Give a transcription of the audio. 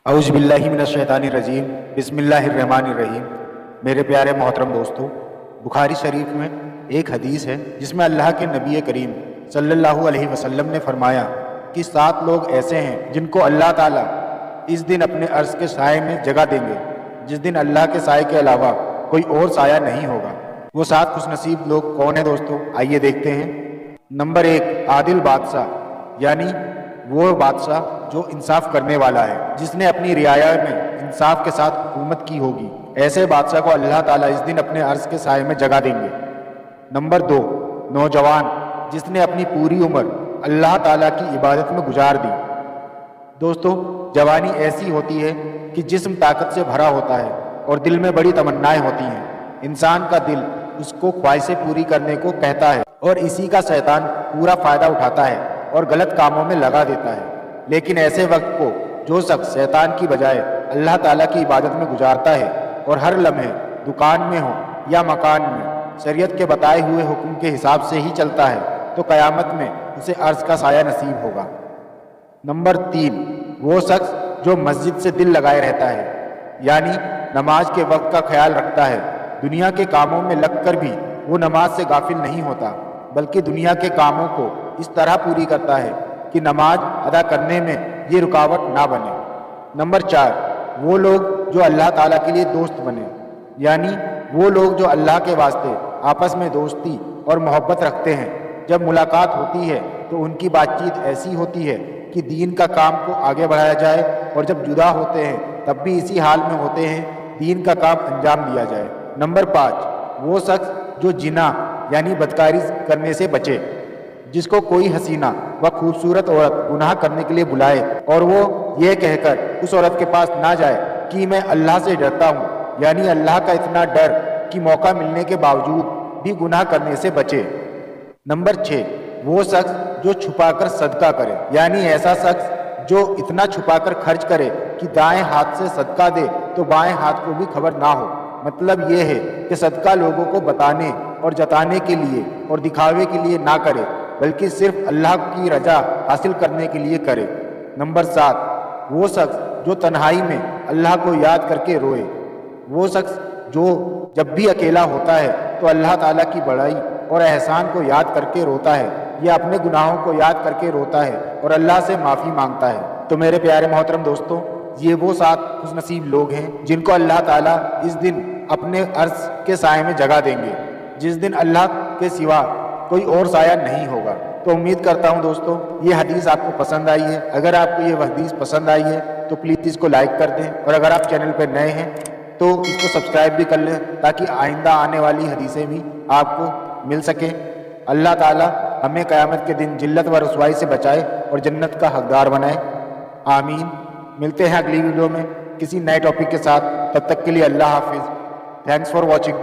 اعوذ باللہ من الشیطان الرجیم بسم اللہ الرحمن الرحیم۔ میرے پیارے محترم دوستو، بخاری شریف میں ایک حدیث ہے جس میں اللہ کے نبی کریم صلی اللہ علیہ وسلم نے فرمایا کہ 7 لوگ ایسے ہیں جن کو اللہ تعالیٰ اس دن اپنے عرش کے سائے میں جگہ دیں گے، جس دن اللہ کے سائے کے علاوہ کوئی اور سایہ نہیں ہوگا۔ وہ 7 خوش نصیب لوگ کون ہیں دوستو؟ آئیے دیکھتے ہیں۔ نمبر 1، عادل بادشاہ، یعنی وہ بادشاہ جو انصاف کرنے والا ہے، جس نے اپنی رعایا میں انصاف کے ساتھ حکومت کی ہوگی۔ ایسے بادشاہ کو اللہ تعالیٰ اس دن اپنے عرش کے سائے میں جگہ دیں گے۔ نمبر 2، نوجوان، جس نے اپنی پوری عمر اللہ تعالیٰ کی عبادت میں گزار دی۔ دوستو، جوانی ایسی ہوتی ہے کہ جسم طاقت سے بھرا ہوتا ہے اور دل میں بڑی تمنائیں ہوتی ہیں۔ انسان کا دل اس کو خواہشیں پوری کرنے کو کہتا ہے اور اسی کا شیطان پورا فائدہ اٹھاتا ہے اور غلط کاموں میں لگا دیتا ہے۔ لیکن ایسے وقت کو جو شخص شیطان کی بجائے اللہ تعالیٰ کی عبادت میں گزارتا ہے اور ہر لمحے دکان میں ہو یا مکان میں شریعت کے بتائے ہوئے حکم کے حساب سے ہی چلتا ہے، تو قیامت میں اسے عرش کا سایہ نصیب ہوگا۔ نمبر 3، وہ شخص جو مسجد سے دل لگائے رہتا ہے، یعنی نماز کے وقت کا خیال رکھتا ہے۔ دنیا کے کاموں میں لگ کر بھی وہ نماز سے غافل نہیں ہوتا، بلکہ دنیا کے کاموں کو اس طرح پوری کرتا ہے کہ نماز ادا کرنے میں یہ رکاوٹ نہ بنے۔ نمبر 4، وہ لوگ جو اللہ تعالیٰ کے لیے دوست بنے، یعنی وہ لوگ جو اللہ کے واسطے آپس میں دوستی اور محبت رکھتے ہیں۔ جب ملاقات ہوتی ہے تو ان کی بات چیت ایسی ہوتی ہے کہ دین کا کام کو آگے بڑھایا جائے، اور جب جدا ہوتے ہیں تب بھی اسی حال میں ہوتے ہیں، دین کا کام انجام دیا جائے۔ نمبر 5، وہ شخص جو زنا یعنی بدکاری کرنے سے بچے، جس کو کوئی حسینہ و خوبصورت عورت گناہ کرنے کے لیے بلائے اور وہ یہ کہہ کر اس عورت کے پاس نہ جائے کہ میں اللہ سے ڈرتا ہوں، یعنی اللہ کا اتنا ڈر کہ موقع ملنے کے باوجود بھی گناہ کرنے سے بچے۔ نمبر 6، وہ شخص جو چھپا کر صدقہ کرے، یعنی ایسا شخص جو اتنا چھپا کر خرچ کرے کہ دائیں ہاتھ سے صدقہ دے تو بائیں ہاتھ کو بھی خبر نہ ہو۔ مطلب یہ ہے کہ صدقہ لوگوں کو بتانے اور جتانے کے لیے اور دکھاوے کے لیے نہ کرے، بلکہ صرف اللہ کی رضا حاصل کرنے کے لیے کرے۔ نمبر 7، وہ شخص جو تنہائی میں اللہ کو یاد کر کے روئے، وہ شخص جو جب بھی اکیلا ہوتا ہے تو اللہ تعالیٰ کی بڑائی اور احسان کو یاد کر کے روتا ہے، یا اپنے گناہوں کو یاد کر کے روتا ہے اور اللہ سے معافی مانگتا ہے۔ تو میرے پیارے محترم دوستوں، یہ وہ 7 خوش نصیب لوگ ہیں جن کو اللہ تعالیٰ اس دن اپنے عرش کے سائے میں جگہ دیں گے، جس دن اللہ کے سوا کوئی اور سایہ نہیں ہوگا۔ تو امید کرتا ہوں دوستو یہ حدیث آپ کو پسند آئی ہے۔ اگر آپ کو یہ حدیث پسند آئی ہے تو پلیز اس کو لائک کر دیں، اور اگر آپ چینل پہ نئے ہیں تو اس کو سبسکرائب بھی کر لیں، تاکہ آئندہ آنے والی حدیثیں بھی آپ کو مل سکیں۔ اللہ تعالیٰ ہمیں قیامت کے دن ذلت و رسوائی سے بچائے اور جنت کا حقدار بنائے، آمین۔ ملتے ہیں اگلی ویڈیو میں کسی نئے ٹاپک کے ساتھ، تب تک کے لیے اللہ حافظ۔ Thanks for watching.